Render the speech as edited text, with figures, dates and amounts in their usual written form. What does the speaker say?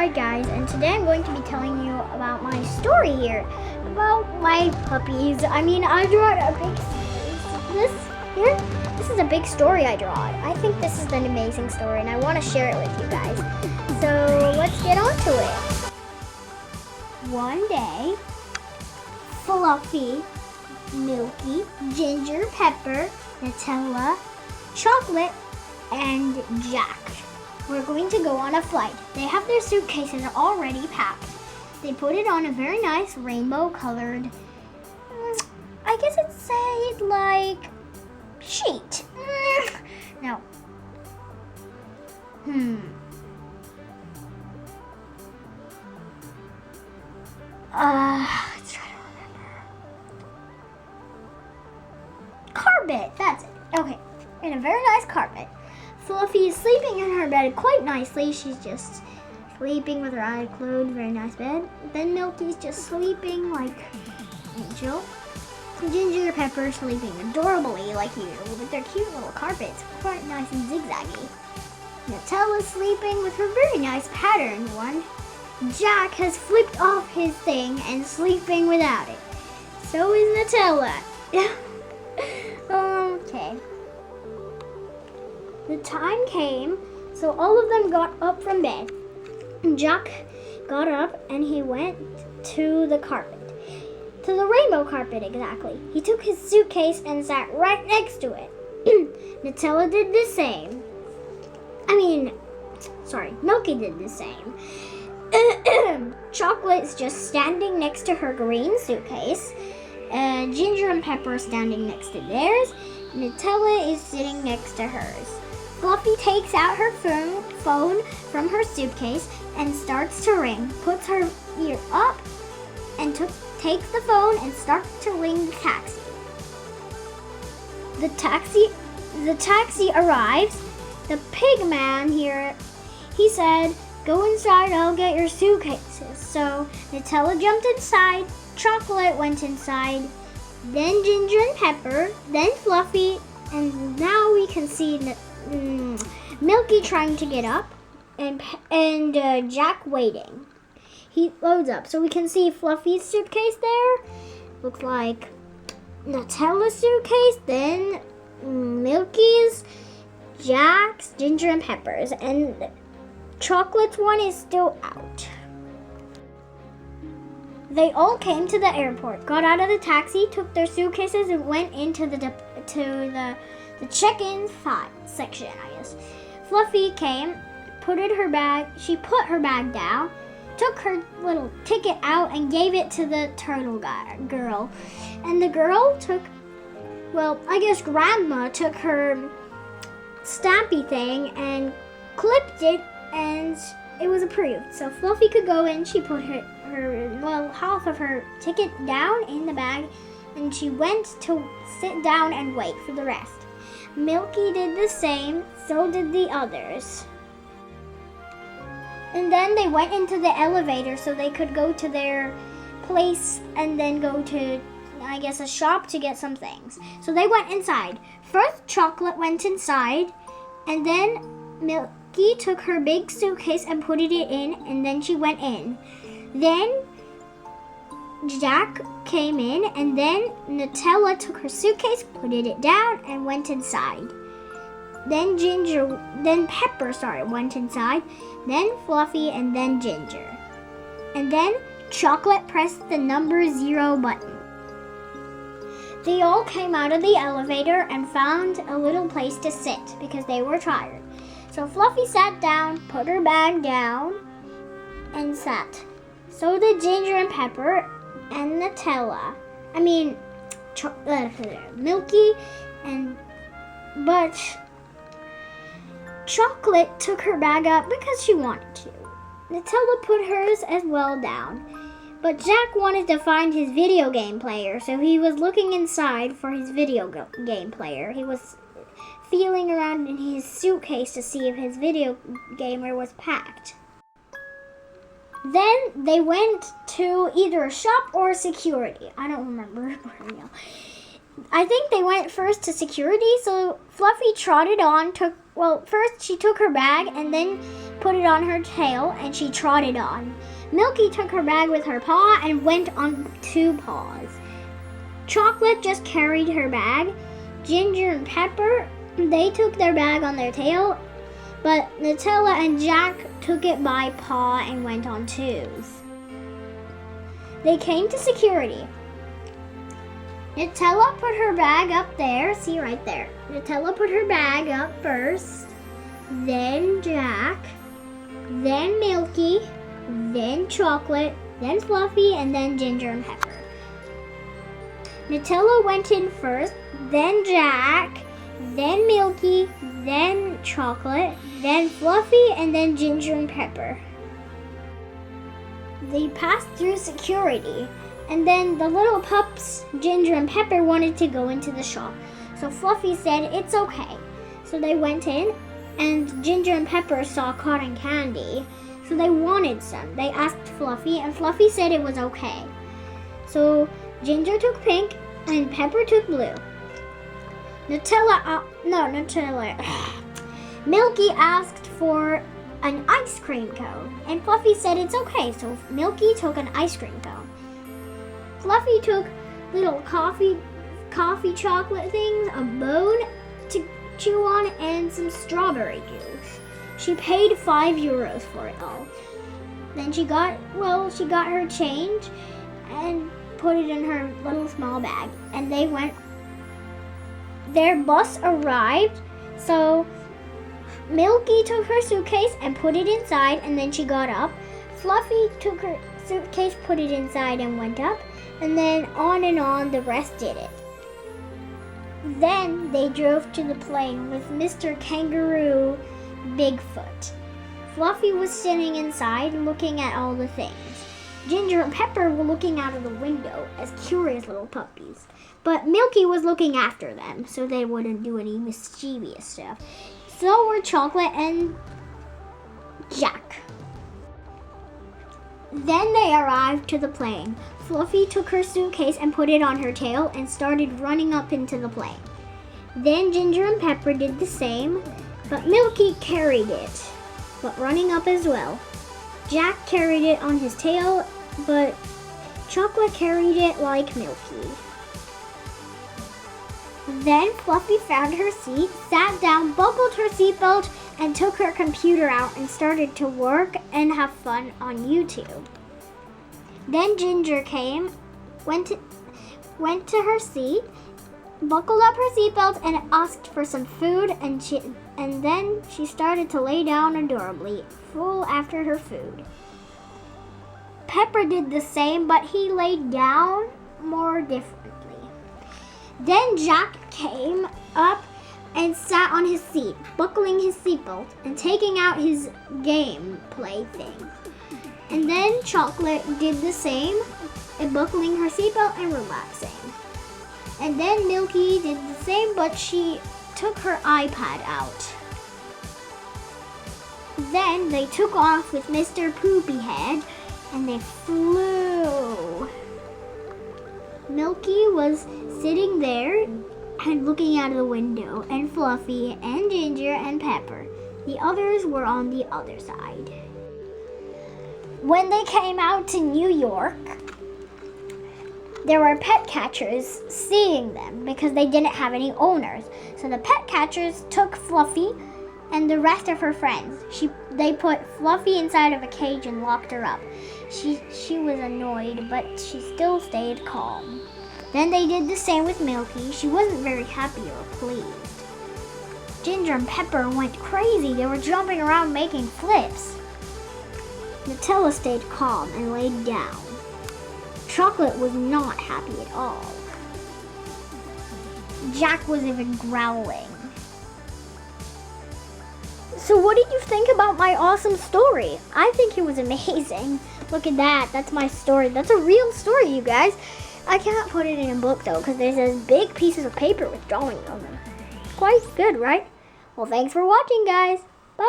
Hi guys, and today I'm going to be telling you about my story here, about my puppies. I drew a big, this is a big story I draw. I think this is an amazing story and I want to share it with you guys. So let's get on to it. One day, Fluffy, Milky, Ginger, Pepper, Nutella, Chocolate, and Jack, we're going to go on a flight. They have their suitcases already packed. They put it on a very nice rainbow colored, I guess it's said like sheet. No. Let's try to remember. Carpet, that's it. Okay, in a very nice carpet. Fluffy is sleeping in her bed quite nicely. She's just sleeping with her eyes closed, very nice bed. Then Milky's just sleeping like Angel. Ginger and Pepper sleeping adorably like usual with their cute little carpets, quite nice and zigzaggy. Nutella's sleeping with her very nice patterned one. Jack has flipped off his thing and sleeping without it. So is Nutella. Okay. The time came, so all of them got up from bed. Jack got up and he went to the carpet. To the rainbow carpet, exactly. He took his suitcase and sat right next to it. Nutella did the same. Milky did the same. Chocolate's just standing next to her green suitcase. Ginger and Pepper standing next to theirs. Nutella is sitting next to hers. Fluffy takes out her phone from her suitcase and starts to ring. Puts her ear up and takes the phone and starts to ring the taxi. The taxi arrives. The pig man here, he said, "Go inside, I'll get your suitcases." So Nutella jumped inside, Chocolate went inside, then Ginger and Pepper, then Fluffy, and now we can see Milky trying to get up, and Jack waiting. He loads up, so we can see Fluffy's suitcase there. Looks like Nutella's suitcase, then Milky's, Jack's, Ginger and Pepper's, and Chocolate's one is still out. They all came to the airport, got out of the taxi, took their suitcases, and went into the check-in section, I guess. Fluffy came, she put her bag down, took her little ticket out and gave it to the turtle girl. And the girl Grandma took her stampy thing and clipped it and it was approved. So Fluffy could go in, she put half of her ticket down in the bag and she went to sit down and wait for the rest. Milky did the same, so did the others. And then they went into the elevator so they could go to their place and then go to, I guess, a shop to get some things. So they went inside. First, Chocolate went inside, and then Milky took her big suitcase and put it in, and then she went in. Then Jack came in, and then Nutella took her suitcase, put it down, and went inside. Then Pepper went inside, then Fluffy, and then Ginger. And then Chocolate pressed the number 0 button. They all came out of the elevator and found a little place to sit because they were tired. So Fluffy sat down, put her bag down, and sat. So did Ginger and Pepper and Nutella. Milky, but Chocolate took her bag up because she wanted to. Nutella put hers as well down. But Jack wanted to find his video game player, so he was looking inside for his video game player. He was feeling around in his suitcase to see if his video gamer was packed. Then they went to either a shop or security. I don't remember. I think they went first to security, so Fluffy trotted on, first she took her bag and then put it on her tail and she trotted on. Milky took her bag with her paw and went on 2 paws. Chocolate just carried her bag. Ginger and Pepper, they took their bag on their tail, but Nutella and Jack took it by paw and went on 2s. They came to security. Nutella put her bag up there, see right there. Nutella put her bag up first, then Jack, then Milky, then Chocolate, then Fluffy, and then Ginger and Pepper. Nutella went in first, then Jack, then Milky, then Chocolate, then Fluffy, and then Ginger and Pepper. They passed through security, and then the little pups, Ginger and Pepper, wanted to go into the shop. So Fluffy said, it's okay. So they went in, and Ginger and Pepper saw cotton candy, so they wanted some. They asked Fluffy, and Fluffy said it was okay. So Ginger took pink, and Pepper took blue. Milky asked for an ice cream cone, and Fluffy said it's okay, so Milky took an ice cream cone. Fluffy took little coffee chocolate things, a bone to chew on, and some strawberry juice. She paid €5 for it all. Then she got her change and put it in her little small bag, and they went. Their bus arrived, so Milky took her suitcase and put it inside, and then she got up. Fluffy took her suitcase, put it inside, and went up, and then on the rest did it. Then they drove to the plane with Mr. Kangaroo Bigfoot. Fluffy was sitting inside looking at all the things. Ginger and Pepper were looking out of the window as curious little puppies. But Milky was looking after them so they wouldn't do any mischievous stuff. So were Chocolate and Jack. Then they arrived to the plane. Fluffy took her suitcase and put it on her tail and started running up into the plane. Then Ginger and Pepper did the same, but Milky carried it, but running up as well. Jack carried it on his tail, but Chocolate carried it like Milky. Then Fluffy found her seat, sat down, buckled her seatbelt, and took her computer out and started to work and have fun on YouTube. Then Ginger came, went to her seat, buckled up her seatbelt, and asked for some food, and then she started to lay down adorably, full after her food. Pepper did the same, but he laid down more differently. Then Jack came up and sat on his seat, buckling his seatbelt and taking out his game play thing. And then Chocolate did the same, and buckling her seatbelt and relaxing. And then Milky did the same, but she took her iPad out. Then they took off with Mr. Poopyhead, and they flew. Milky was sitting there and looking out of the window, and Fluffy and Ginger and Pepper. The others were on the other side. When they came out to New York, there were pet catchers seeing them because they didn't have any owners. So the pet catchers took Fluffy and the rest of her friends. They put Fluffy inside of a cage and locked her up. She was annoyed, but she still stayed calm. Then they did the same with Milky. She wasn't very happy or pleased. Ginger and Pepper went crazy. They were jumping around making flips. Nutella stayed calm and laid down. Chocolate was not happy at all. Jack was even growling. So what did you think about my awesome story? I think it was amazing. Look at that. That's my story. That's a real story, you guys. I can't put it in a book, though, because there's those big pieces of paper with drawings on them. Quite good, right? Well, thanks for watching, guys. Bye!